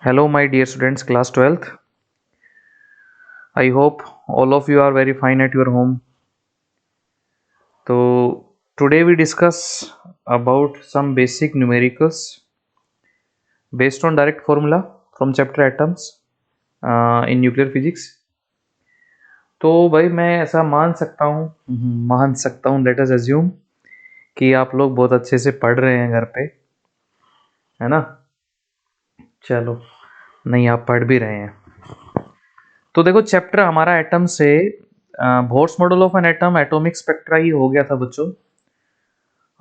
Hello, my dear students, class 12th. I hope all of you are very fine at your home. So, today we discuss about some basic numericals based on direct formula from chapter atoms in nuclear physics. तो भाई मैं ऐसा मान सकता हूँ let us assume कि आप लोग बहुत अच्छे से पढ़ रहे हैं घर पे, है ना? चलो, नहीं आप पढ़ भी रहे हैं तो देखो चैप्टर हमारा एटम से Bohr's model of an atom atomic spectra ही हो गया था बच्चों।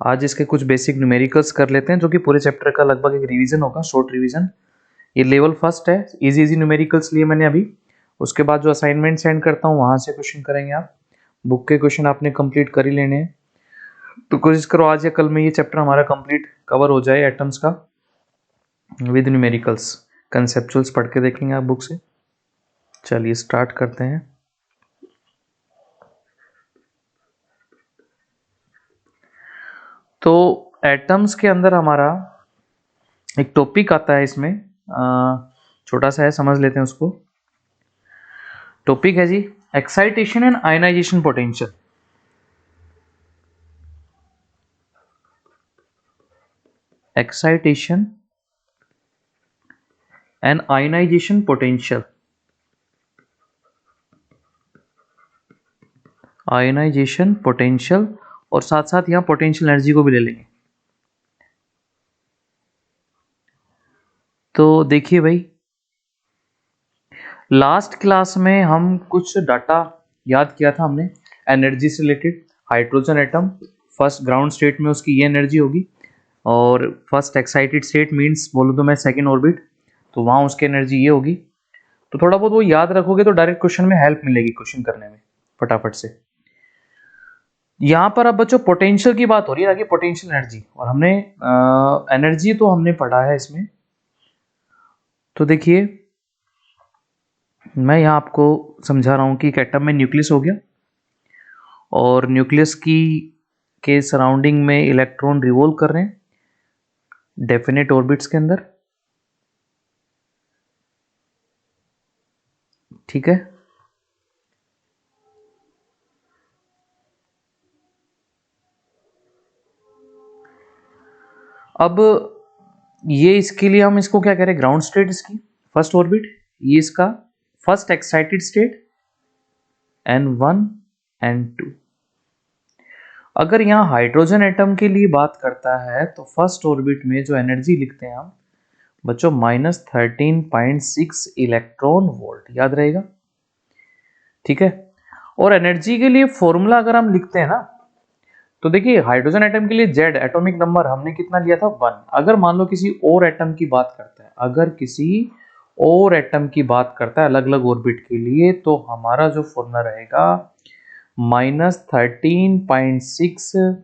आज इसके कुछ बेसिक न्यूमेरिकल्स कर लेते हैं जो कि पूरे चैप्टर का लगभग एक रिवीजन होगा, शॉर्ट रिवीजन। ये लेवल फर्स्ट है, इजी इजी न्यूमेरिकल्स लिए मैंने अभी। उसके बाद जो असाइनमेंट सेंड करता हूँ वहां से क्वेश्चन करेंगे आप। बुक के क्वेश्चन आपने कंप्लीट कर ही लेने हैं, तो कोशिश करो आज या कल में ये चैप्टर हमारा कंप्लीट कवर हो जाए एटम्स का विद न्यूमेरिकल्स। कंसेप्चुअल्स पढ़ के देखेंगे आप बुक से। चलिए स्टार्ट करते हैं। तो एटम्स के अंदर हमारा एक टॉपिक आता है, इसमें छोटा सा है, समझ लेते हैं उसको। टॉपिक है जी excitation and ionization potential. Excitation and ionization potential. Ionization potential और साथ साथ यहां पोटेंशियल एनर्जी को भी ले लेंगे। तो देखिए भाई, लास्ट क्लास में हम कुछ डाटा याद किया था हमने एनर्जी से related. Hydrogen atom first ground state में उसकी ये एनर्जी होगी, और फर्स्ट एक्साइटेड स्टेट मींस बोलो तो मैं सेकंड ऑर्बिट, तो वहां उसकी एनर्जी ये होगी। तो थोड़ा बहुत वो याद रखोगे तो डायरेक्ट क्वेश्चन में हेल्प मिलेगी क्वेश्चन करने में फटाफट से। यहां पर अब बच्चों पोटेंशियल की बात हो रही है ना, कि पोटेंशियल एनर्जी, और हमने एनर्जी तो हमने पढ़ा है इसमें। तो देखिए मैं यहाँ आपको समझा रहा हूँ कि एक एटम में न्यूक्लियस हो गया, और न्यूक्लियस की के सराउंडिंग में इलेक्ट्रॉन रिवॉल्व कर रहे हैं डेफिनेट ऑर्बिट्स के अंदर, ठीक है। अब ये इसके लिए हम इसको क्या कह रहे हैं, ग्राउंड स्टेट इसकी फर्स्ट ऑर्बिट, ये इसका first excited state N1 N2। अगर यहाँ हाइड्रोजन एटम के लिए बात करता है तो फर्स्ट ऑर्बिट में जो एनर्जी लिखते हैं हम बच्चों -13.6 इलेक्ट्रॉन वोल्ट, याद रहेगा, ठीक है। और एनर्जी के लिए फॉर्मूला अगर हम लिखते हैं ना, तो देखिए हाइड्रोजन एटम के लिए जेड एटॉमिक नंबर हमने कितना लिया था 1। अगर मान लो किसी और एटम की बात करता है, अगर किसी और एटम की बात करता है अलग अलग ऑर्बिट के लिए, तो हमारा जो फॉर्मूला रहेगा -13.6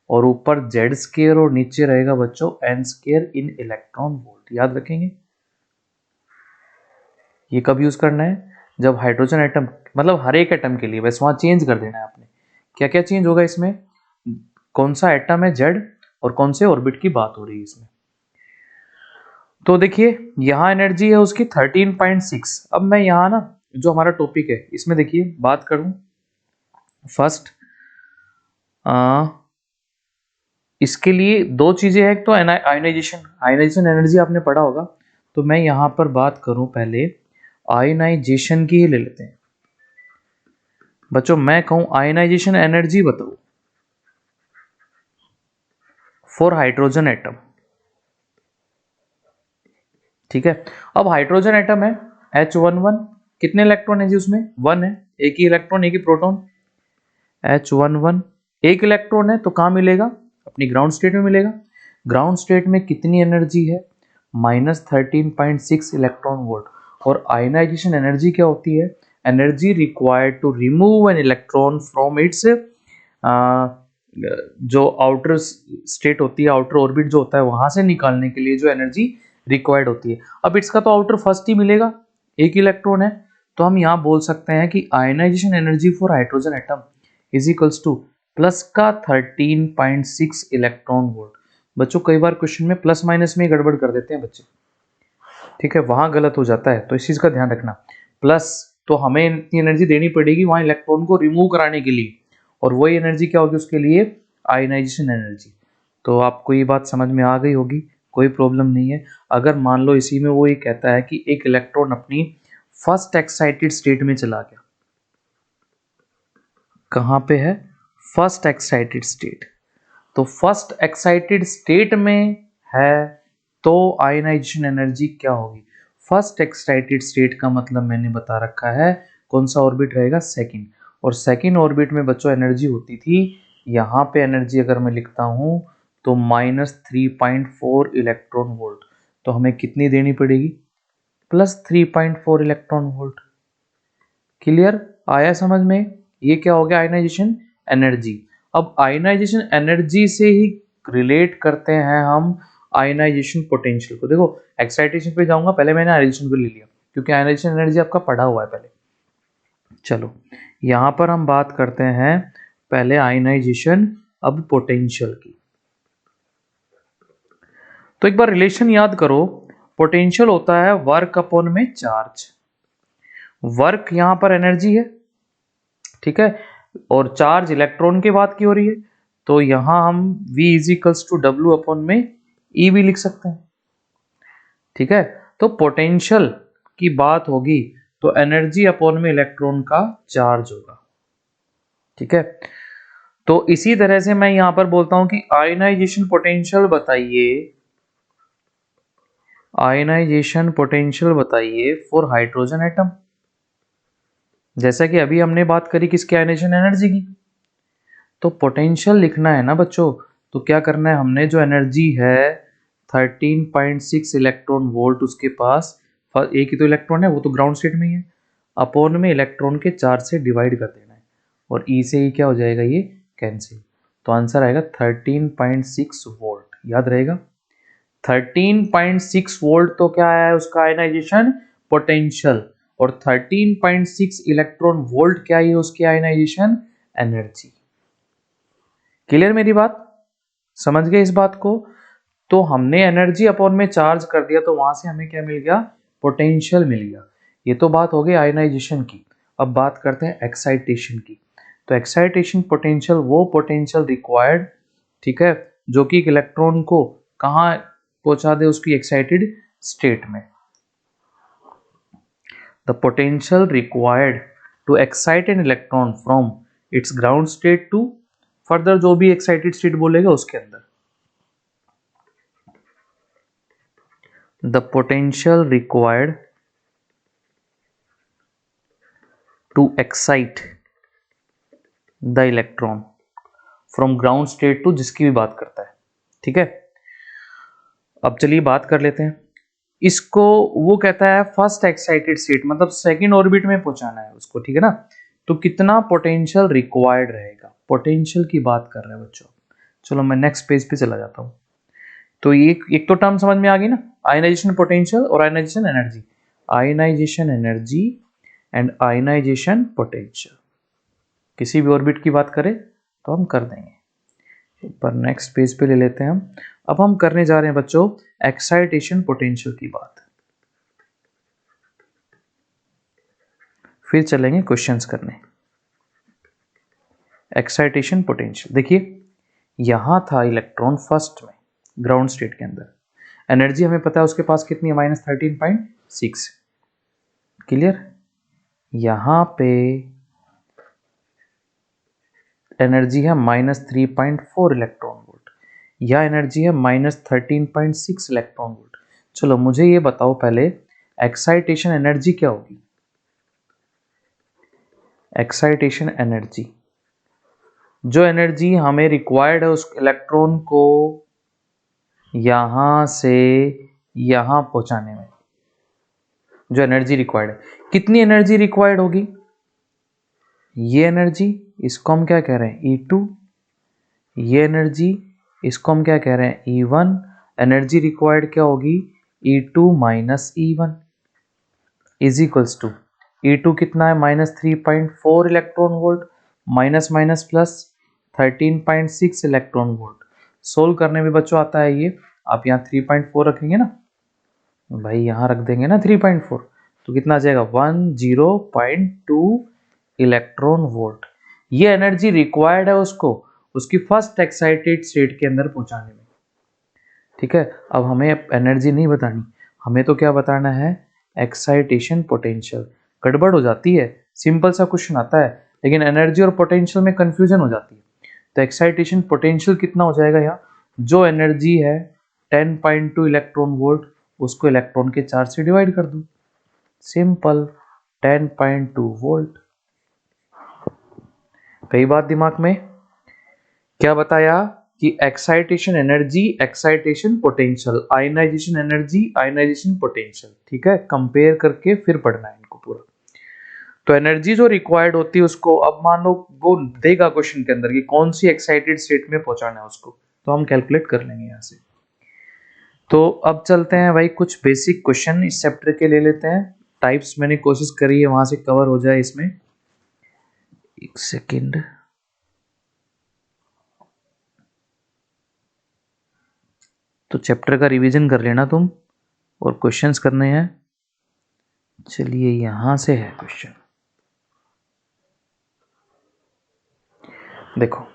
और ऊपर जेड स्केयर और नीचे रहेगा बच्चों एन स्केयर इन इलेक्ट्रॉन वोल्ट, याद रखेंगे। ये कब यूज करना है, जब हाइड्रोजन एटम, मतलब हर एक एटम के लिए, बस वहां चेंज कर देना है आपने। क्या क्या चेंज होगा इसमें, कौन सा एटम है जेड और कौन से ऑर्बिट की बात हो रही है इसमें। तो देखिए यहां एनर्जी है उसकी 13.6। अब मैं यहां ना जो हमारा टॉपिक है इसमें देखिए बात करूं फर्स्ट, इसके लिए दो चीजें हैं, एक तो आयनाइजेशन, आयनाइजेशन एनर्जी आपने पढ़ा होगा। तो मैं यहां पर बात करूं पहले आयनाइजेशन की ही ले लेते हैं बच्चों। मैं कहूं आयनाइजेशन एनर्जी बताओ फॉर हाइड्रोजन एटम, ठीक है। अब हाइड्रोजन एटम है H11, कितने इलेक्ट्रॉन है जी उसमें, 1 है, एक ही इलेक्ट्रॉन एक ही प्रोटॉन। H11 एक इलेक्ट्रॉन है तो कहां मिलेगा, अपनी ग्राउंड स्टेट में मिलेगा। ग्राउंड स्टेट में कितनी एनर्जी है, -13.6 इलेक्ट्रॉन वोल्ट। और आयनाइजेशन एनर्जी क्या होती है, energy required to remove an electron from its जो आउटर स्टेट होती है, आउटर ऑर्बिट जो होता है वहां से निकालने के लिए जो एनर्जी रिक्वायर्ड होती है। अब इसका तो आउटर फर्स्ट ही मिलेगा, एक इलेक्ट्रॉन है, तो हम यहां बोल सकते हैं कि ionization energy for hydrogen atom is equals to plus का 13.6 इलेक्ट्रॉन वोल्ट। बच्चों कई बार क्वेश्चन में प्लस माइनस में गड़बड़ कर देते हैं बच्चे, ठीक है, वहाँ गलत हो जाता है, तो इस चीज़ का ध्यान रखना। प्लस तो हमें इतनी एनर्जी देनी पड़ेगी वहाँ इलेक्ट्रॉन को रिमूव कराने के लिए, और वही एनर्जी क्या होगी उसके लिए, आयनाइजेशन एनर्जी। तो आपको ये बात समझ में आ गई होगी, कोई प्रॉब्लम नहीं है। अगर मान लो इसी में वो ये कहता है कि एक इलेक्ट्रॉन अपनी फर्स्ट एक्साइटेड स्टेट में चला गया, कहाँ पे है, फर्स्ट एक्साइटेड स्टेट, तो फर्स्ट एक्साइटेड स्टेट में है तो आयनाइजेशन एनर्जी क्या होगी, फर्स्ट एक्साइटेड स्टेट का मतलब मैंने बता रखा है कौन सा ऑर्बिट रहेगा, सेकंड। और सेकंड ऑर्बिट में बच्चों एनर्जी होती थी, यहाँ पे एनर्जी अगर मैं लिखता हूँ तो -3.4 इलेक्ट्रॉन वोल्ट, तो हमें कितनी देनी पड़ेगी, +3.4 इलेक्ट्रॉन वोल्ट। क्लियर, आया समझ में, ये क्या हो गया, आयनाइजेशन एनर्जी। अब आयनाइजेशन एनर्जी से ही रिलेट करते हैं हम आयनाइजेशन पोटेंशियल को। देखो एक्साइटेशन पे जाऊंगा, पहले मैंने आयनाइजेशन को ले लिया क्योंकि आयनाइजेशन एनर्जी आपका पढ़ा हुआ है पहले। चलो यहां पर हम बात करते हैं पहले आयनाइजेशन अब पोटेंशियल की। तो एक बार रिलेशन याद करो, पोटेंशियल होता है वर्क अपॉन में चार्ज, वर्क यहां पर एनर्जी है, ठीक है, और चार्ज इलेक्ट्रॉन की बात की हो रही है, तो यहां हम V equals to W upon में E भी लिख सकते हैं, ठीक है। तो पोटेंशियल की बात होगी तो एनर्जी अपॉन में इलेक्ट्रॉन का चार्ज होगा, ठीक है। तो इसी तरह से मैं यहां पर बोलता हूं कि आयनाइजेशन पोटेंशियल बताइए, आयनाइजेशन पोटेंशियल बताइए फॉर हाइड्रोजन एटम। जैसा कि अभी हमने बात करी किसकी, आयनाइजेशन एनर्जी की, तो पोटेंशियल लिखना है ना बच्चों, तो क्या करना है, हमने जो एनर्जी है 13.6 इलेक्ट्रॉन वोल्ट उसके पास, एक ही तो इलेक्ट्रॉन है वो तो ग्राउंड स्टेट में ही है, अपॉन में इलेक्ट्रॉन के चार्ज से डिवाइड कर देना है, और ई से ही क्या हो जाएगा, ये कैंसिल, तो आंसर आएगा 13.6 वोल्ट, याद रहेगा। 13.6 वोल्ट तो क्या है उसका आयनाइजेशन पोटेंशियल, और 13.6 इलेक्ट्रॉन वोल्ट क्या है उसकी आयनाइजेशन एनर्जी। क्लियर मेरी बात, समझ गए इस बात को। तो हमने एनर्जी अपॉन में चार्ज कर दिया तो वहां से हमें क्या मिल गया, पोटेंशियल मिल गया। ये तो बात हो गई आयनाइजेशन की। अब बात करते हैं एक्साइटेशन की। तो एक्साइटेशन पोटेंशियल वो पोटेंशियल रिक्वायर्ड, ठीक है, जो कि एक इलेक्ट्रॉन को कहाँ पहुंचा दे, उसकी एक्साइटेड स्टेट में। The potential required to excite an electron from its ground state to further जो भी एक्साइटेड स्टेट बोलेगा उसके अंदर, the potential required to excite the electron from ground state to, जिसकी भी बात करता है, ठीक है। अब चलिए बात कर लेते हैं इसको, वो कहता है फर्स्ट एक्साइटेड स्टेट मतलब सेकंड ऑर्बिट में पहुंचाना है उसको, ठीक है ना, तो कितना पोटेंशियल रिक्वायर्ड रहेगा, पोटेंशियल की बात कर रहे हैं बच्चों। चलो मैं नेक्स्ट पेज पे चला जाता हूं। तो एक तो टर्म समझ में आ गई ना, आयनाइजेशन पोटेंशियल और ionization energy, ionization energy and ionization potential, किसी भी ऑर्बिट की बात करें तो हम कर देंगे। एक बार नेक्स्ट पेज पे ले लेते हैं हम। अब हम करने जा रहे हैं बच्चों एक्साइटेशन पोटेंशियल की बात, फिर चलेंगे क्वेश्चंस करने। एक्साइटेशन पोटेंशियल देखिए, यहां था इलेक्ट्रॉन फर्स्ट में ग्राउंड स्टेट के अंदर, एनर्जी हमें पता है उसके पास कितनी है, -13.6। क्लियर, यहां पे एनर्जी है -3.4 इलेक्ट्रॉन वोल्ट, या एनर्जी है -13.6 इलेक्ट्रॉन वोल्ट। चलो मुझे ये बताओ पहले एक्साइटेशन एनर्जी क्या होगी, एक्साइटेशन एनर्जी, जो एनर्जी हमें रिक्वायर्ड है उस इलेक्ट्रॉन को यहां से यहां पहुंचाने में, जो एनर्जी रिक्वायर्ड है, कितनी एनर्जी रिक्वायर्ड होगी, ये एनर्जी, इसको हम क्या कह रहे हैं E2, ये एनर्जी, इसको हम क्या कह रहे हैं E1, एनर्जी रिक्वायर्ड क्या होगी E2 minus E1 is equals to, E2 कितना है -3.4 electron volt, minus minus plus 13.6 electron volt. Solve करने में बच्चों आता है ये, आप यहाँ 3.4 रखेंगे ना, भाई यहाँ रख देंगे ना 3.4, तो कितना आ जाएगा 10.2 इलेक्ट्रॉन वोल्ट। ये एनर्जी रिक्वायर्ड है उसको उसकी फर्स्ट एक्साइटेड स्टेट के अंदर पहुंचाने में। ठीक है, अब हमें एनर्जी नहीं बतानी, हमें तो क्या बताना है, एक्साइटेशन पोटेंशियल। गड़बड़ हो जाती है, सिंपल सा क्वेश्चन आता है लेकिन एनर्जी और पोटेंशियल में कंफ्यूजन हो जाती है। तो एक्साइटेशन पोटेंशियल कितना हो जाएगा यहाँ, जो एनर्जी है 10.2 इलेक्ट्रॉन वोल्ट, उसको इलेक्ट्रॉन के चार्ज से डिवाइड कर दो, सिंपल 10.2 वोल्ट। कई बात दिमाग में, क्या बताया कि excitation energy, excitation potential, ionization energy, ionization potential. ठीक है, कंपेयर करके फिर पढ़ना है इनको पूरा। तो एनर्जी जो रिक्वायर्ड होती है उसको, अब मान लो वो देगा क्वेश्चन के अंदर कि कौन सी एक्साइटेड स्टेट में पहुंचाना है उसको, तो हम कैलकुलेट कर लेंगे यहाँ से। तो अब चलते हैं भाई, कुछ बेसिक क्वेश्चन इस चैप्टर के ले लेते हैं। टाइप्स मैंने कोशिश करी है वहां से कवर हो जाए इसमें। एक सेकेंड, तो चैप्टर का रिवीजन कर लेना तुम, और क्वेश्चंस करने हैं। चलिए यहां से है क्वेश्चन, देखो।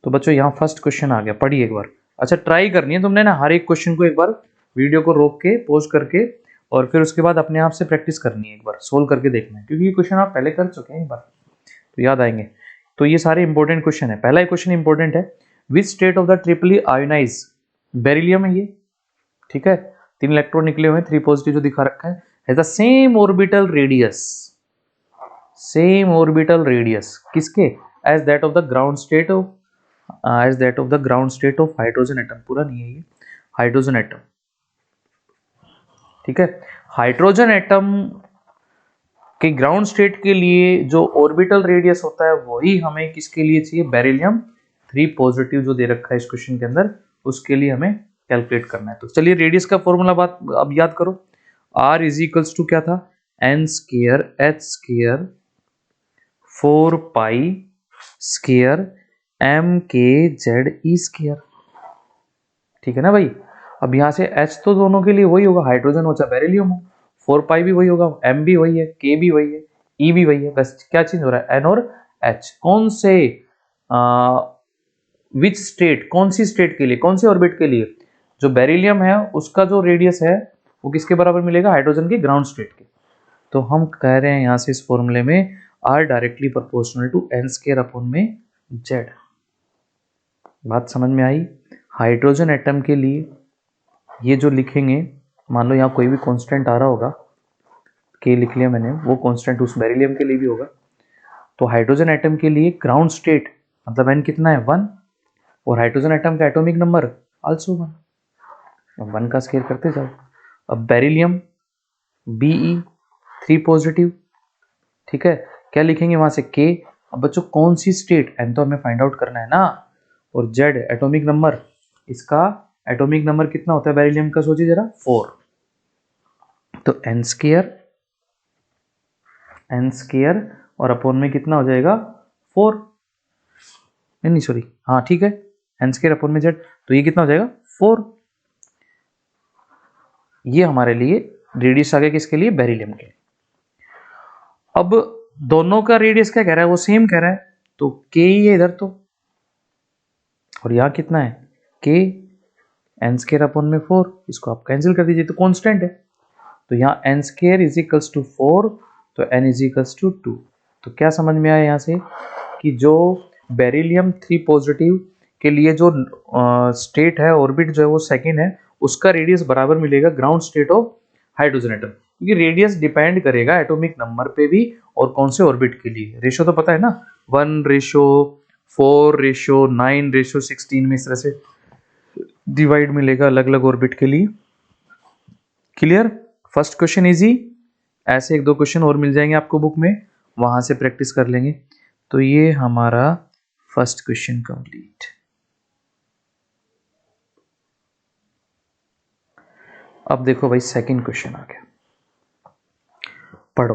तो बच्चों यहाँ फर्स्ट क्वेश्चन आ गया, पढ़िए एक बार। अच्छा, ट्राई करनी है तुमने ना हर एक क्वेश्चन को एक बार वीडियो को रोक के पॉज करके, और फिर उसके बाद अपने आप से प्रैक्टिस करनी है, एक बार सोल्व करके देखना है, क्योंकि ये क्वेश्चन आप पहले कर चुके हैं एक बार, तो याद आएंगे। तो ये सारे इंपॉर्टेंट क्वेश्चन है। पहला क्वेश्चन इंपॉर्टेंट है, which state of the triply ionize, beryllium है ये। ठीक है, 3 इलेक्ट्रॉन निकले हुए हैं, 3 पॉजिटिव जो दिखा रखा है the same orbital radius, same orbital radius किसके, as that of the ground state of, as that of the ground state of hydrogen atom. पूरा नहीं है ये, हाइड्रोजन एटम। ठीक है, हाइड्रोजन एटम के ग्राउंड स्टेट के लिए जो ऑर्बिटल रेडियस होता है वही हमें किसके लिए चाहिए, बेरिलियम 3 पॉजिटिव जो दे रखा है इस क्वेश्चन के अंदर, उसके लिए हमें कैलकुलेट करना है। तो चलिए रेडियस का फॉर्मूला बात अब याद करो। R इज इक्वल्स टू क्या था, n square h square 4 pi square m के z e स्केयर। ठीक है ना भाई। अब यहाँ से H तो दोनों के लिए वही होगा, हाइड्रोजन हो चाहे बेरिलियम हो, 4 पाई भी वही होगा, M भी वही है, K भी वही है, E भी वही है, बस क्या चेंज हो रहा है, N और H। कौन से विच स्टेट, कौन सी स्टेट के लिए, कौन से ऑर्बिट के लिए, जो बेरिलियम है उसका जो रेडियस है वो किसके बराबर मिलेगा, हाइड्रोजन के ग्राउंड स्टेट के। तो हम कह रहे हैं यहाँ से इस फॉर्मूले में R directly proportional to n square upon में Z। बात समझ में आई। हाइड्रोजन एटम के लिए ये जो लिखेंगे, मान लो यहाँ कोई भी कांस्टेंट आ रहा होगा, के लिख लिया मैंने, वो कांस्टेंट उस बेरिलियम के लिए भी होगा। तो हाइड्रोजन एटम के लिए ग्राउंड स्टेट मतलब n कितना है 1, और हाइड्रोजन एटम का एटॉमिक नंबर आल्सो 1, 1 का स्केयर करते जाओ। अब बेरिलियम Be 3 पॉजिटिव। ठीक है, क्या लिखेंगे वहां से K। अब बच्चों कौन सी स्टेट, n तो हमें फाइंड आउट करना है ना, और Z एटॉमिक नंबर, इसका एटॉमिक नंबर कितना होता है बेरिलियम का, सोचिए जरा 4। तो n स्केयर और अपॉन में कितना हो जाएगा 4, नहीं सॉरी, हाँ ठीक है, n स्केयर अपॉन में Z, तो ये कितना हो जाएगा 4। ये हमारे लिए रेडियस आ गया, किसके लिए, बेरिलियम के लिए। अब दोनों का रेडियस क्या कह रहा है, वो सेम कह रहा है, तो k ही है इधर तो, और यहाँ कितना है k, n स्केयर अपॉन में 4, इसको आप कैंसिल कर दीजिए तो कांस्टेंट है। तो यहाँ n square is equals to 4, तो n इज इक्वल्स टू 2। तो क्या समझ में आया यहाँ से कि जो बेरिलियम 3 पॉजिटिव के लिए जो स्टेट है, ऑर्बिट जो है वो सेकंड है, उसका रेडियस बराबर मिलेगा ground state of hydrogen atom, क्योंकि रेडियस डिपेंड करेगा एटॉमिक नंबर पे भी और कौन से ऑर्बिट के लिए। रेशो तो पता है ना, 1:4:9:16 में इस तरह से डिवाइड मिलेगा अलग अलग ऑर्बिट के लिए। Clear, first question easy. ऐसे 1-2 क्वेश्चन और मिल जाएंगे आपको बुक में, वहां से प्रैक्टिस कर लेंगे। तो ये हमारा फर्स्ट क्वेश्चन कंप्लीट। अब देखो भाई सेकंड क्वेश्चन आ गया, पढ़ो।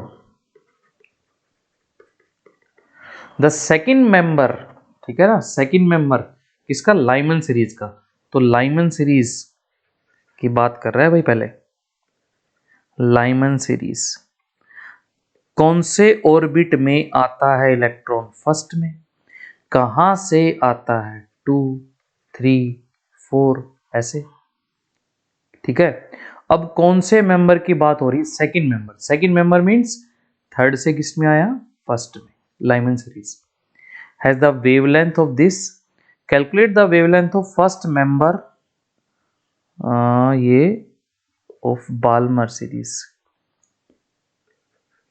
द सेकंड मेंबर, ठीक है ना, सेकंड मेंबर किसका, लाइमन सीरीज का। तो लाइमन सीरीज की बात कर रहा है भाई पहले। Lyman series. कौन से ऑर्बिट में आता है इलेक्ट्रॉन? फर्स्ट में। कहां से आता है? 2, 3, 4 ऐसे। ठीक है। अब कौन से मेंबर की बात हो रही है? Second member. Second member means third से किस में आया? फर्स्ट में। Lyman series has the wavelength of this. Calculate the wavelength of first member ये ऑफ बाल्मर सीरीज।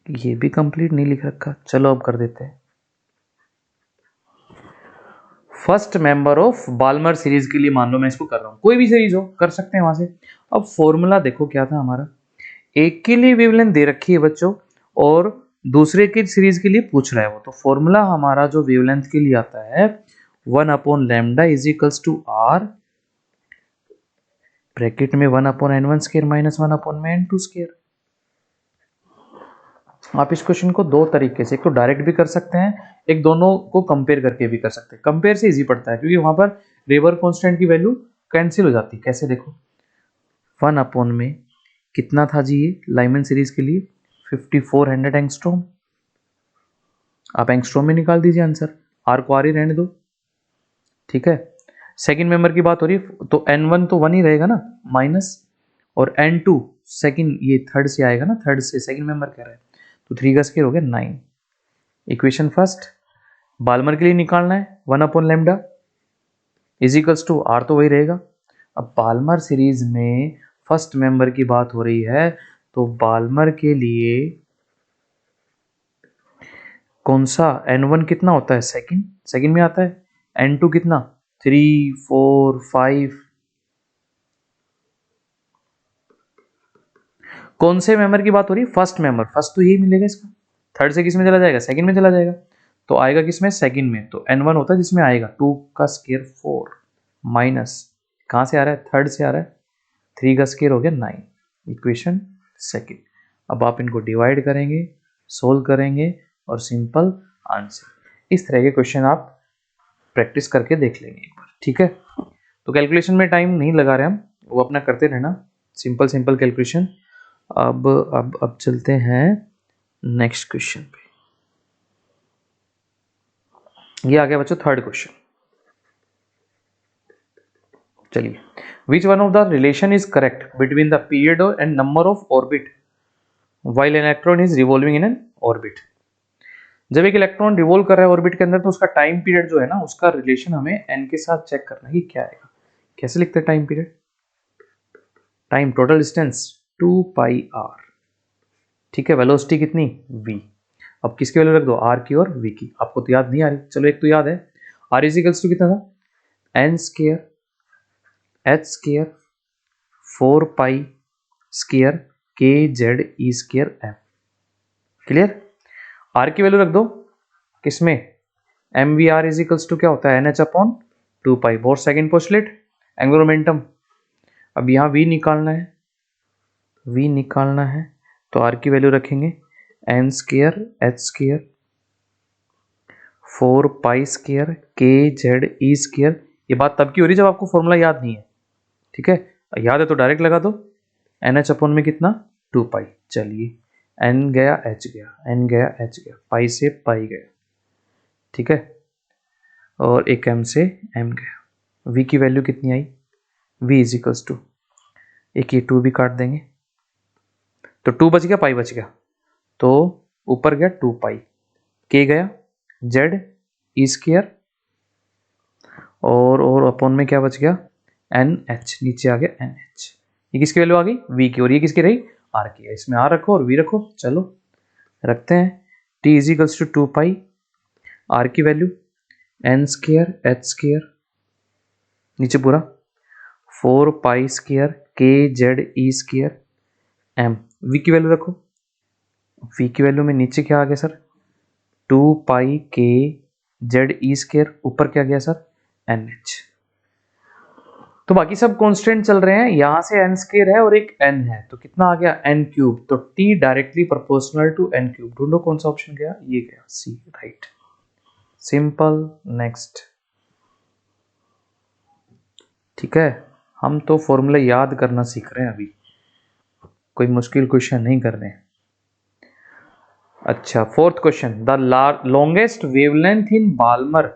ये भी कंप्लीट नहीं लिख रखा, चलो अब कर देते हैं। First member of Balmer series के लिए मान लो मैं इसको कर रहा हूं, कोई भी सीरीज हो कर सकते हैं वहां से। अब फॉर्मूला देखो क्या था हमारा। एक के लिए वेवलेंथ दे रखी है बच्चों और दूसरे की सीरीज के लिए पूछ रहा है वो, तो फॉर्मूला हमारा जो वेवलेंथ के लिए आता है 1/λ is equals to R, bracket में 1/n1 square minus 1/n2 square. आप इस क्वेश्चन को दो तरीके से, एक तो डायरेक्ट भी कर सकते हैं, एक दोनों को कंपेयर करके भी कर सकते हैं। कंपेयर से इजी पड़ता है क्योंकि वहां पर रेबर कांस्टेंट की वैल्यू कैंसिल हो जाती है। कैसे? देखो 1 में कितना था जी ये लाइमन सीरीज के लिए? 5400 एंगस्ट्रॉम। आप एंगस्ट्रॉम में निकाल दीजिए आंसर, आर को आर ही रहने दो। ठीक है। सेकंड मेंबर की बात हो रही है तो n1 तो 1 ही रहेगा ना, माइनस, और n2 सेकंड, ये थर्ड से आएगा ना, थर्ड से सेकंड मेंबर कह रहा है, तो 3 का स्क्वायर हो गया 9। इक्वेशन फर्स्ट बाल्मर के लिए निकालना है 1/λ इज इक्वल्स टू आर, तो वही रहेगा। अब बाल्मर सीरीज में फर्स्ट मेंबर की बात हो रही है तो बाल्मर के लिए कौन सा n1 कितना होता है? सेकंड, सेकंड में आता है। n2 कितना? 3, 4, 5। कौन से मेंबर की बात हो रही है? First member. फर्स्ट तो यही मिलेगा इसका, थर्ड से किस में चला जाएगा? सेकंड में चला जाएगा, तो आएगा किस में? सेकंड में। तो n1 होता है जिसमें आएगा 2 का स्क्वायर 4 माइनस, कहां से आ रहा है? थर्ड से आ रहा है, 3 का स्क्वायर हो गया 9। Equation second. अब आप इनको डिवाइड करेंगे, सोल्व करेंगे और सिंपल आंसर। इस तरह के क्वेश्चन आप प्रैक्टिस करके देख लेंगे एक बार। ठीक है। तो कैलकुलेशन में टाइम नहीं लगा रहे हम, वो अपना करते रहना, सिंपल सिंपल कैलकुलेशन। अब चलते हैं नेक्स्ट क्वेश्चन पे। ये आ गया बच्चों थर्ड क्वेश्चन। चलिए, which one of the relation is correct between the period and number of orbit while an electron is revolving in an orbit. जब एक इलेक्ट्रॉन रिवॉल्व कर रहा है ऑर्बिट के अंदर तो उसका टाइम पीरियड जो है ना, उसका रिलेशन हमें एन के साथ चेक करना है कि क्या आएगा। कैसे लिखते हैं time period? Time total distance 2 pi R. ठीक है। वेलोसिटी कितनी? v। अब किसकी वैल्यू रख दो? r की और v की। आपको तो याद नहीं आ रही, चलो एक तो याद है, r इज इक्वल्स टू कितना था? n square h square 4 pi square k z e square m। Clear? r की वैल्यू रख दो किसमें? mvr इज इक्वल्स टू क्या होता है? nh upon 2 pi. Bohr second postulate angular momentum. अब यहाँ v निकालना है, v निकालना है तो r की वैल्यू रखेंगे n square h square 4 pi square के जेड ई स्क्वायर। ये बात तब की हो रही जब आपको फॉर्मूला याद नहीं है। ठीक है। याद है तो डायरेक्ट लगा दो, एन एच अपॉन में कितना? 2 पाई। चलिए, एन गया एच गया, एन गया एच गया, पाई से पाई गया। ठीक है। और एक एम से एम गया। वी की वैल्यू कितनी आई? वी इज इक्वल्स टू, एक ये 2 भी काट देंगे तो 2 बच गया, पाई बच गया, तो ऊपर गया 2 पाई, के गया जेड ई स्क्वायर और अपॉन में क्या बच गया? एन एच, नीचे आ गया एन एच। ये किसकी वैल्यू आ गई? वी की। और ये किसकी रही? आर की। इसमें आर रखो और वी रखो। चलो रखते हैं। T is equals to 2 pi, R की value N square H square, नीचे पूरा 4 पाई स्क्वायर के Z E square M. V की वैल्यू रखो, वी की वैल्यू में नीचे क्या आ गया सर? 2 पाई के जेड ई स्क्वायर, ऊपर क्या गया सर? N H. तो बाकी सब कांस्टेंट चल रहे हैं, यहां से एन स्क्वायर है और एक एन है, तो कितना आ गया? N cube. तो T directly proportional to N cube. ढूंढो कौन सा ऑप्शन गया? ये गया सी, राइट। सिंपल। नेक्स्ट। ठीक है। हम तो फॉर्मूला याद करना सीख रहे हैं अभी। कोई मुश्किल क्वेश्चन नहीं कर रहे हैं। अच्छा, fourth question, the longest wavelength in Balmer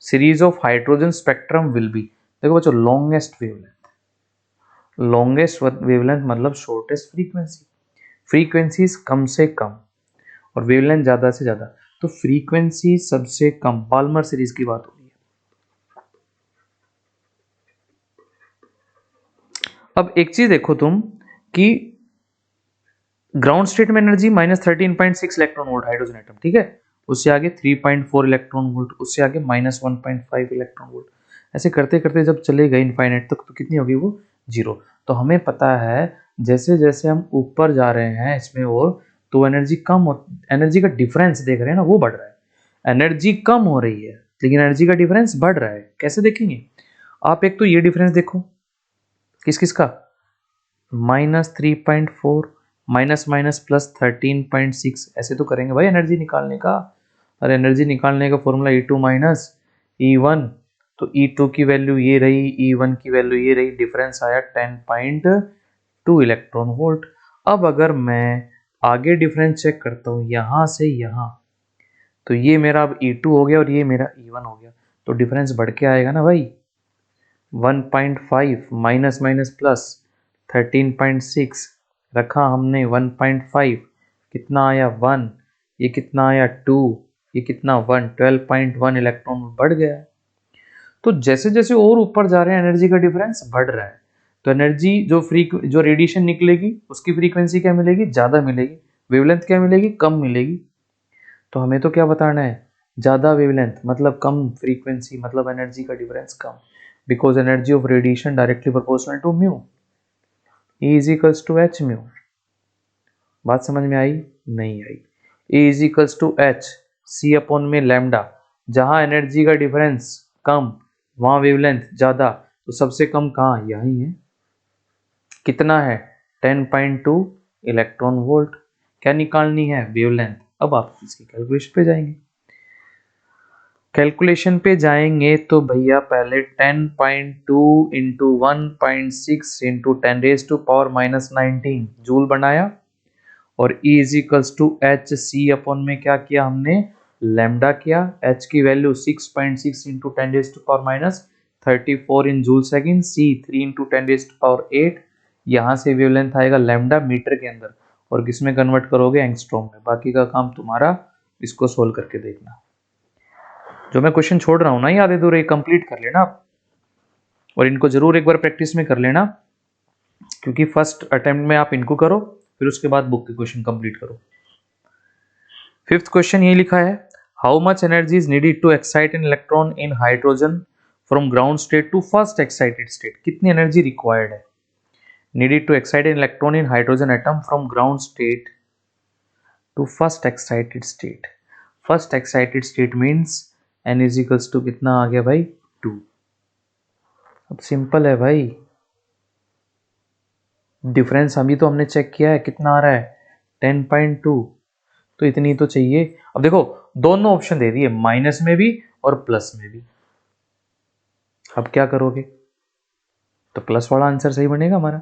series of hydrogen spectrum will be. देखो बच्चों, लॉन्गेस्ट वेवलेंथ मतलब शॉर्टेस्ट फ्रीक्वेंसी। फ्रीक्वेंसीज कम से कम और वेवलेंथ ज्यादा से ज्यादा, तो फ्रीक्वेंसी सबसे कम बाल्मर सीरीज की बात हो रही है। अब एक चीज देखो तुम कि ग्राउंड स्टेट में energy -13.6 electron volt hydrogen atom, ठीक है, उससे आगे 3.4 इलेक्ट्रॉन वोल्ट, उससे आगे -1.5 इलेक्ट्रॉन वोल्ट, ऐसे करते करते जब चले गए इनफाइनाइट तक तो कितनी होगी वो, 0। तो हमें पता है जैसे जैसे हम ऊपर जा रहे हैं इसमें और, तो एनर्जी एनर्जी का डिफरेंस देख रहे हैं ना, वो बढ़ रहा है। एनर्जी कम हो रही है लेकिन एनर्जी का डिफरेंस बढ़ रहा है। कैसे देखेंगे आप? एक तो ये डिफरेंस देखो, किस किस का, -3.4 माइनस माइनस +13.6, ऐसे तो करेंगे भाई एनर्जी निकालने का। और एनर्जी निकालने का फॉर्मूला E2 माइनस E1, तो E2 की वैल्यू ये रही, E1 की वैल्यू ये रही, डिफरेंस आया 10.2 इलेक्ट्रॉन वोल्ट। अब अगर मैं आगे डिफरेंस चेक करता हूँ यहाँ से यहाँ, तो ये मेरा अब E2 हो गया और ये मेरा E1 हो गया, तो डिफरेंस बढ़ के आएगा ना भाई। 1.5 माइनस माइनस प्लस 13.6 रखा हमने, 1.5 कितना आया 1, ये कितना आया 2, ये कितना 1, 12.1 इलेक्ट्रॉन बढ़ गया। तो जैसे जैसे और ऊपर जा रहे हैं एनर्जी का डिफरेंस बढ़ रहा है, तो एनर्जी जो रेडिएशन निकलेगी उसकी फ्रीक्वेंसी क्या मिलेगी, ज़्यादा मिलेगी। वेवलेंथ क्या मिलेगी, कम मिलेगी। तो हमें तो क्या बताना है, ज़्यादा वेवलेंथ मतलब कम फ्रीक्वेंसी, मतलब एनर्जी का डिफरेंस कम, because energy of radiation directly proportional to mu, E is equals to H mu. बात समझ में आई? नहीं आई। E is equals to H C upon में लैम्डा, जहां एनर्जी का डिफरेंस कम वहां वेवलेंथ ज्यादा, तो सबसे कम कहाँ, यही है। कितना है, 10.2 इलेक्ट्रॉन वोल्ट। क्या निकालनी है, वेवलेंथ। अब आप इसकी कैलकुलेशन पे जाएंगे, तो भैया पहले 10.2 इंटू 1.6 इंटू 10⁻⁻19 जूल बनाया, और E is equals to H C upon में क्या किया हमने, लैम्डा किया। H की value 6.6 into 10⁻34 in joule second, C 3 into 10⁸, यहाँ से वेवलेंथ आएगा लैम्डा मीटर के अंदर, और किसमें कन्वर्ट करोगे, एंगस्ट्रॉम में। बाकी का काम तुम्हारा, इसको सोल्व करके देखना। जो मैं क्वेश्चन छोड़ रहा हूँ ना, याद अधूरे, कंप्लीट कर लेना आप, और इनको जरूर एक बार प्रैक्टिस में कर लेना, क्योंकि फर्स्ट अटेम्प्ट में आप इनको करो, फिर उसके बाद बुक के क्वेश्चन कंप्लीट करो। फिफ्थ क्वेश्चन ये लिखा है, how much energy is needed to excite an electron in hydrogen from ground state to first excited state. कितनी एनर्जी रिक्वायर्ड है, needed to excite an electron in hydrogen atom from ground state to first excited state. First excited state means N is equals to कितना आ गया भाई, 2। अब simple है भाई, डिफरेंस अभी तो हमने चेक किया है, कितना आ रहा है 10.2, तो इतनी तो चाहिए। अब देखो दोनों ऑप्शन दे दिए, माइनस में भी और प्लस में भी। अब क्या करोगे, तो प्लस वाला आंसर सही बनेगा हमारा।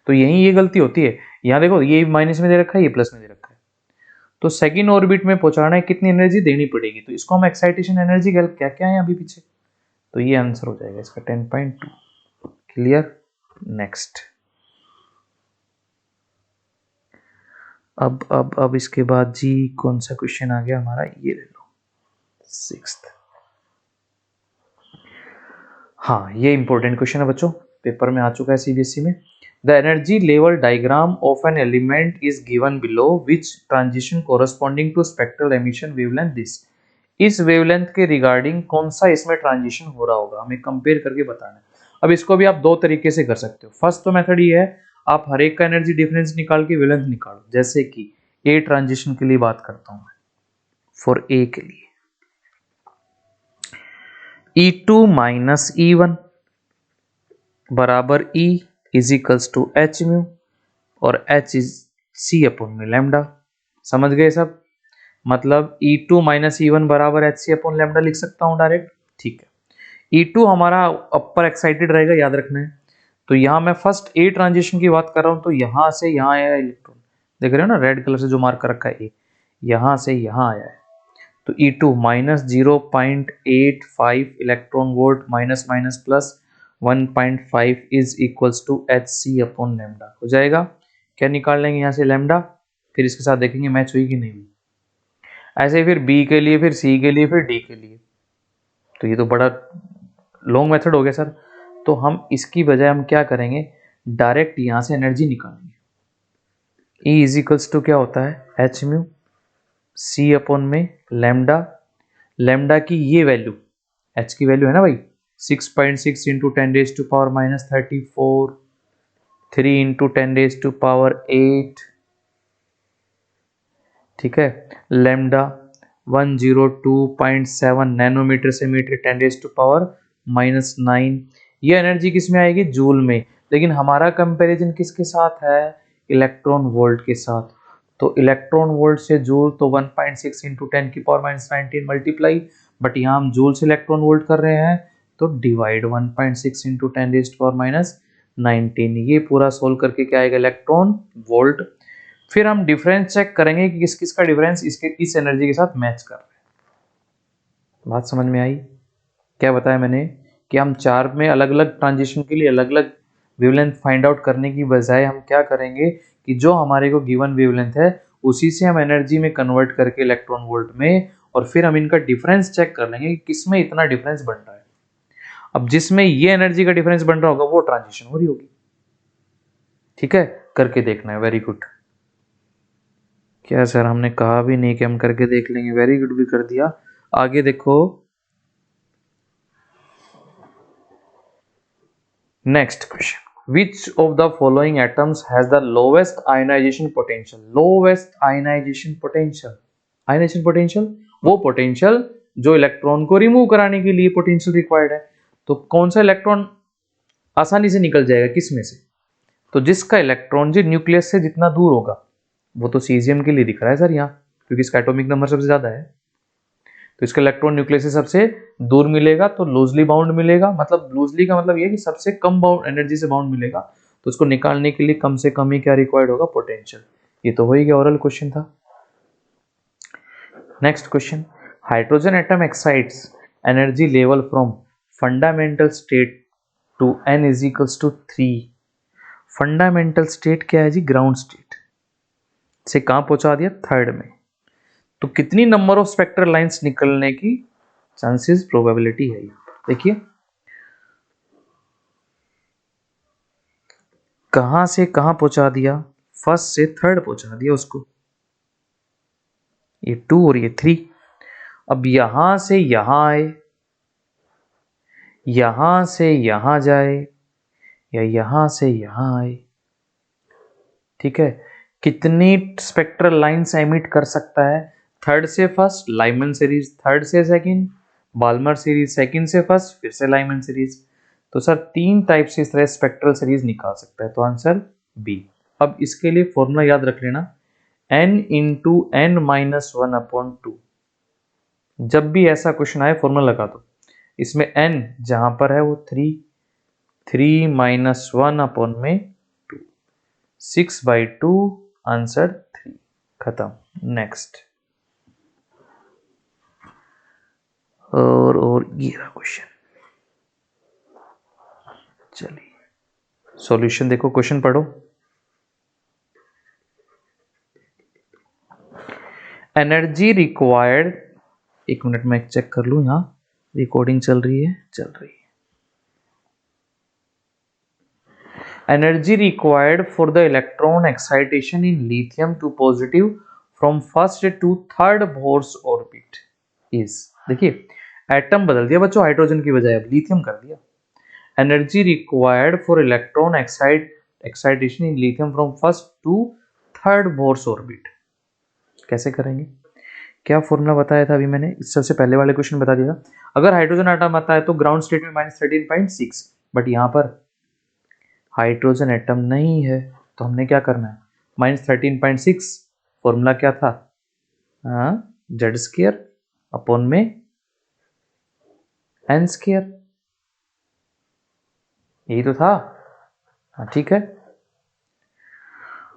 तो यही ये गलती होती है, यहां देखो ये माइनस में दे रखा है, ये प्लस में दे रखा है, तो सेकंड ऑर्बिट में पहुंचाना है, कितनी एनर्जी देनी पड़ेगी, तो इसको हम एक्साइटेशन एनर्जी क्या क्या है अभी पीछे, तो ये आंसर हो जाएगा इसका 10.2। Clear, next. अब इसके बाद जी कौन सा क्वेश्चन आ गया हमारा, ये ले लो, सिक्स्थ। हाँ, ये इंपॉर्टेंट क्वेश्चन है बच्चों, पेपर में आ चुका है सीबीएसई में। The energy level diagram of an element is given below, which transition corresponding to spectral emission wavelength this. इस वेवलेंथ के रिगार्डिंग कौन सा इसमें ट्रांजिशन हो रहा होगा, हमें कंपेयर करके बताना है। अब इसको भी आप दो तरीके से कर सकते हो। फर्स्ट तो मेथड ये है, आप हर एक का एनर्जी डिफरेंस निकाल के वेवलेंथ निकालो। जैसे कि ए ट्रांजिशन के लिए बात करता हूं मैं, फॉर ए के लिए E2 माइनस E1 बराबर E is equals to H mu, और H इज C अपॉन में लैम्डा। समझ गए सब? मतलब E2 माइनस E1 बराबर एच सी अपॉन लैम्डा लिख सकता हूं डायरेक्ट, ठीक है। E2 हमारा अपर एक्साइटेड रहेगा, याद रखना है, तो यहाँ मैं फर्स्ट ए ट्रांजिशन की बात कर रहा हूँ, तो यहाँ से यहाँ आया इलेक्ट्रॉन, देख रहे हो ना रेड कलर से जो मार्क कर रखा है ए, यहाँ से यहाँ आया है। तो E2 minus 0.85 electron volt minus minus plus 1.5 is equals to H C upon lambda हो जाएगा। क्या निकाल लेंगे यहाँ से लेमडा, फिर इसके साथ देखेंगे मैच हुई कि नहीं हुई। ऐसे ही फिर बी के लिए, फिर सी के लिए, फिर डी के लिए। तो ये तो बड़ा लॉन्ग मेथड हो गया सर। तो हम इसकी बजाय हम क्या करेंगे, डायरेक्ट यहाँ से एनर्जी निकालेंगे। E इज इक्वल्स टू क्या होता है, एच म्यू सी अपॉन में लेमडा, लेमडा की ये वैल्यू, एच की वैल्यू है ना भाई 6.6 इंटू 10⁻⁻34, 3 इंटू 10⁻8, ठीक है। लेमडा 102.7 नैनोमीटर से मीटर 10⁻⁻9। ये एनर्जी किस में आएगी, जूल में। लेकिन हमारा कंपैरिजन किसके साथ है, इलेक्ट्रॉन वोल्ट के साथ। तो इलेक्ट्रॉन वोल्ट से जूल तो 1.6 इंटू 10⁻⁻19 मल्टीप्लाई, बट यहाँ हम जूल से इलेक्ट्रॉन वोल्ट कर रहे हैं तो डिवाइड 1.6 इंटू 10⁻⁻19। ये पूरा सोल्व करके क्या आएगा, इलेक्ट्रॉन वोल्ट। फिर हम डिफरेंस चेक करेंगे कि किस किस का डिफरेंस इसके इस एनर्जी के साथ मैच कर रहा है। बात समझ में आई। क्या बताया मैंने कि हम चार में अलग अलग ट्रांजिशन के लिए अलग अलग वेवलेंथ फाइंड आउट करने की बजाय हम क्या करेंगे कि जो हमारे को गिवन वेवलेंथ है उसी से हम एनर्जी में कन्वर्ट करके इलेक्ट्रॉन वोल्ट में, और फिर हम इनका डिफरेंस चेक कर लेंगे कि किसमें इतना डिफरेंस बन रहा है। अब जिसमें ये एनर्जी का डिफरेंस बन रहा होगा वो ट्रांजिशन हो रही होगी। ठीक है, करके देखना है। Very good. क्या सर, हमने कहा भी नहीं कि हम करके देख लेंगे, वेरी गुड भी कर दिया। आगे देखो, next question, which of the following atoms has the lowest ionization potential. Lowest ionization potential, ionization potential वो पोटेंशियल जो इलेक्ट्रॉन को रिमूव कराने के लिए पोटेंशियल रिक्वायर्ड है। तो कौन सा इलेक्ट्रॉन आसानी से निकल जाएगा, किस में से, तो जिसका इलेक्ट्रॉन जी न्यूक्लियस से जितना दूर होगा। वो तो सीजियम के लिए दिख रहा है सर यहाँ, क्योंकि इसका एटॉमिक नंबर सबसे ज्यादा है। तो इसका इलेक्ट्रॉन न्यूक्लियस से सबसे दूर मिलेगा, तो लूजली बाउंड मिलेगा। मतलब लूजली का मतलब ये कि सबसे कम बाउंड एनर्जी से बाउंड मिलेगा। तो उसको निकालने के लिए कम से कम ही क्या रिक्वायर्ड होगा, पोटेंशियल। ये तो हो ही गया, ओरल क्वेश्चन था। Next question, hydrogen atom excites energy level from fundamental state to n is equals to 3। Fundamental state क्या है जी, ग्राउंड स्टेट से कहां पहुंचा दिया, थर्ड में। तो कितनी नंबर ऑफ स्पेक्ट्रल लाइंस निकलने की चांसेस, प्रोबेबिलिटी है। देखिए कहां से कहां पहुंचा दिया, फर्स्ट से थर्ड पहुंचा दिया उसको, ये 2 और ये 3। अब यहां से यहां आए, यहां से यहां जाए, या यहां से यहां आए, ठीक है। कितनी स्पेक्ट्रल लाइंस एमिट कर सकता है, थर्ड से फर्स्ट लाइमन सीरीज, थर्ड से सेकंड बाल्मर सीरीज, सेकंड से फर्स्ट फिर से लाइमन सीरीज। तो सर 3 टाइप से इस तरह स्पेक्ट्रल सीरीज निकाल सकता है, तो आंसर बी। अब इसके लिए फॉर्मूला याद रख लेना, n इंटू एन माइनस 1/2। जब भी ऐसा क्वेश्चन आए फॉर्मूला लगा दो। इसमें n जहां पर है वो 3 माइनस 1/2, 6/2, आंसर 3, खत्म। नेक्स्ट, और ये रहा क्वेश्चन। चलिए सॉल्यूशन देखो, क्वेश्चन पढ़ो। एनर्जी रिक्वायर्ड, एक मिनट में चेक कर लूं, यहां रिकॉर्डिंग चल रही है, चल रही है। Energy required for the electron excitation in lithium to positive from first to third Bohr's orbit is. देखिए एटम बदल दिया बच्चों, हाइड्रोजन की बजाय अब लिथियम कर दिया। Energy required for electron excitation in lithium from first to third Bohr's orbit, कैसे करेंगे, क्या फॉर्मूला बताया था अभी मैंने, इस सबसे पहले वाले क्वेश्चन बता दिया था। अगर हाइड्रोजन एटम आता है तो ग्राउंड स्टेट में -13.6, बट यहां पर हाइड्रोजन एटम नहीं है, तो हमने क्या करना है, -13.6, फॉर्मूला क्या था, जेड स्क्वायर अपॉन में एन स्क्वायर, यही तो था। हाँ ठीक है।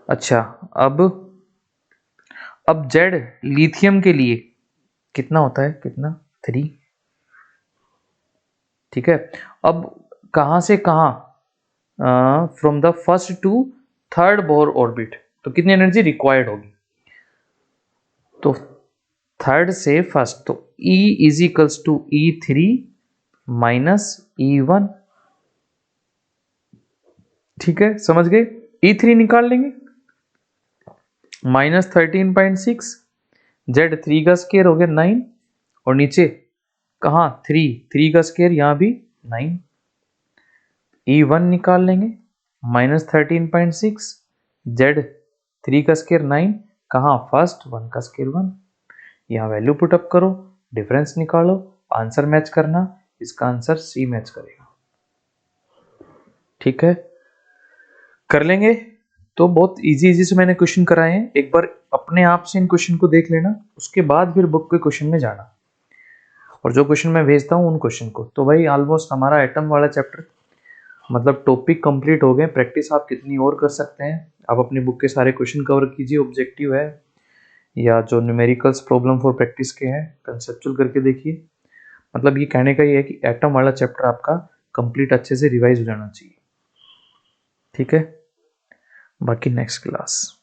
अच्छा, अब जेड लिथियम के लिए कितना होता है, कितना, 3। ठीक है। अब कहाँ से कहाँ, from the first to third Bohr orbit, तो कितनी एनर्जी रिक्वायर्ड होगी, तो थर्ड से फर्स्ट, तो E is equals to E3 minus E1। ठीक है, समझ गए। E3 निकाल लेंगे, -13.6, Z3 का स्केयर हो गया 9, और नीचे कहाँ 3 का स्केयर यहाँ भी 9। E1 निकाल लेंगे, -13.6, Z3 का स्केयर 9, कहाँ फर्स्ट 1 का स्केयर 1। यहाँ वैल्यू पुटअप करो, डिफरेंस निकालो, आंसर मैच करना, इसका आंसर सी मैच करेगा। ठीक है, कर लेंगे। तो बहुत इजी से मैंने क्वेश्चन कराए हैं, एक बार अपने आप से इन क्वेश्चन को देख लेना, उसके बाद फिर बुक के क्वेश्चन में जाना, और जो क्वेश्चन मैं भेजता हूँ उन क्वेश्चन को। तो भाई ऑलमोस्ट हमारा एटम वाला चैप्टर मतलब टॉपिक कंप्लीट हो गए। प्रैक्टिस आप कितनी और कर सकते हैं, आप अपनी बुक के सारे क्वेश्चन कवर कीजिए, ऑब्जेक्टिव है या जो न्यूमेरिकल्स प्रॉब्लम फॉर प्रैक्टिस के हैं कंसेप्चुअल करके देखिए। मतलब ये कहने का ये है कि एटम वाला चैप्टर आपका कंप्लीट अच्छे से रिवाइज हो जाना चाहिए। ठीक है, बाकी नेक्स्ट क्लास।